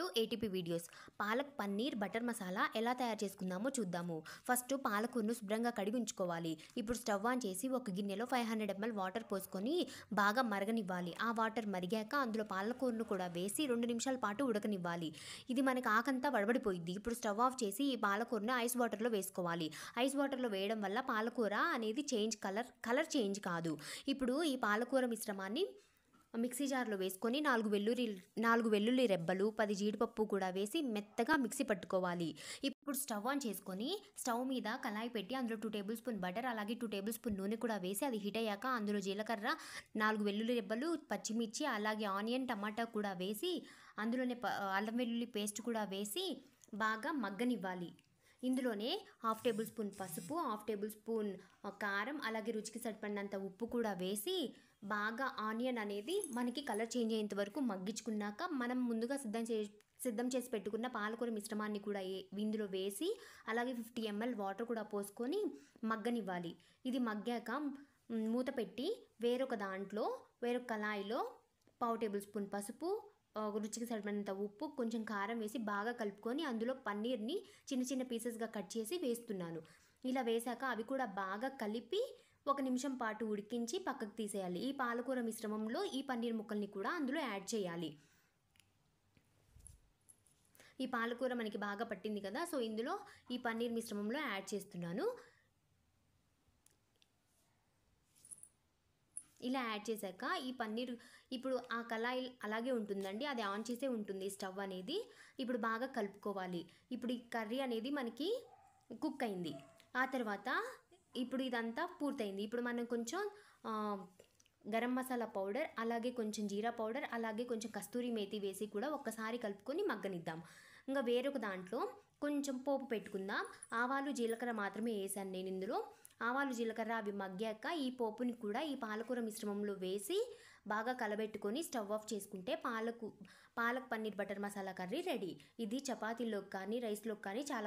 To ATP videos. Palak paneer butter masala ఎలా తయారు చేసుకుందామో చూద్దాము. ఫస్ట్ పాలకూరను శుభ్రంగా కడిగి ఉంచుకోవాలి. ఇప్పుడు స్టవ్ ఆన్ చేసి ఒక గిన్నెలో 500 ml వాటర్ పోసుకొని బాగా మరగనివ్వాలి. ఆ వాటర్ మరిగాక అందులో పాలకూరను కూడా వేసి 2 నిమిషాల పాటు ఉడకనివ్వాలి. ఇది మనకి ఆకంతా వడబడిపోయింది. ఇప్పుడు స్టవ్ ఆఫ్ చేసి ఈ పాలకూరను ఐస్ వాటర్లో వేసుకోవాలి. ఐస్ వాటర్లో వేయడం వల్ల పాలకూర అనేది కలర్ చేంజ్ కాదు. ఇప్పుడు ఈ పాలకూర మిశ్రమాన్ని మిక్సీ జార్లో వేసుకొని 4 వెల్లుల్లి రెబ్బలు, 10 జీడిపప్పు కూడా వేసి మెత్తగా మిక్సీ పట్టుకోవాలి. ఇప్పుడు స్టవ్ ఆన్ చేసుకొని స్టవ్ మీద కళాయి పెట్టి అందులో 2 టేబుల్ స్పూన్ బటర్, అలాగే 2 టేబుల్ స్పూన్ నూనె కూడా వేసి అది హీట్ అయ్యాక అందులో జీలకర్ర, 4 వెల్లుల్లి రెబ్బలు, పచ్చిమిర్చి, అలాగే ఆనియన్, టమాటా కూడా వేసి అందులోనే అల్లం వెల్లుల్లి పేస్ట్ కూడా వేసి బాగా మగ్గనివ్వాలి. ఇందులోనే 1/2 టేబుల్ స్పూన్ పసుపు, 1/2 టేబుల్ స్పూన్ కారం, అలాగే రుచికి సరిపడినంత ఉప్పు కూడా వేసి బాగా ఆనియన్ అనేది మనకి కలర్ చేంజ్ అయ్యేంత వరకు మగ్గించుకున్నాక మనం ముందుగా సిద్ధం చేసి పెట్టుకున్న పాలకూర మిశ్రమాన్ని కూడా ఇందులో వేసి అలాగే 50 ml వాటర్ కూడా పోసుకొని మగ్గనివ్వాలి. ఇది మగ్గాక మూత పెట్టి వేరొక కళాయిలో 1/2 టేబుల్ స్పూన్ పసుపు, రుచికి సరిపడినంత ఉప్పు, కొంచెం కారం వేసి బాగా కలుపుకొని అందులో పన్నీర్ని చిన్న చిన్న పీసెస్గా కట్ చేసి వేస్తున్నాను. ఇలా వేశాక అవి కూడా బాగా కలిపి 1 నిమిషం పాటు ఉడికించి పక్కకు తీసేయాలి. ఈ పాలకూర మిశ్రమంలో ఈ పన్నీర్ ముక్కల్ని కూడా అందులో యాడ్ చేయాలి. ఈ పాలకూర మనకి బాగా పట్టింది కదా, సో ఇందులో ఈ పన్నీర్ మిశ్రమంలో యాడ్ చేస్తున్నాను. ఇలా యాడ్ చేశాక ఈ పన్నీర్ ఇప్పుడు ఆ కళాయి అలాగే ఉంటుందండి, అది ఆన్ చేసే ఉంటుంది స్టవ్ అనేది. ఇప్పుడు బాగా కలుపుకోవాలి. ఇప్పుడు ఈ కర్రీ అనేది మనకి కుక్ అయింది. ఆ తర్వాత ఇప్పుడు ఇదంతా పూర్తయింది. ఇప్పుడు మనం కొంచెం గరం మసాలా పౌడర్, అలాగే కొంచెం జీరా పౌడర్, అలాగే కొంచెం కస్తూరి మేతి వేసి కూడా ఒక్కసారి కలుపుకొని మగ్గనిద్దాం. ఇంకా వేరొక దాంట్లో కొంచెం పోపు పెట్టుకుందాం. ఆవాలు, జీలకర్ర మాత్రమే వేసాను నేను ఇందులో. ఆవాలు, జీలకర్ర అవి మగ్గాక ఈ పోపుని కూడా ఈ పాలకూర మిశ్రమంలో వేసి బాగా కలబెట్టుకొని స్టవ్ ఆఫ్ చేసుకుంటే palak paneer butter masala curry ready. ఇది చపాతీలోకి కానీ రైస్లోకి కానీ చాలా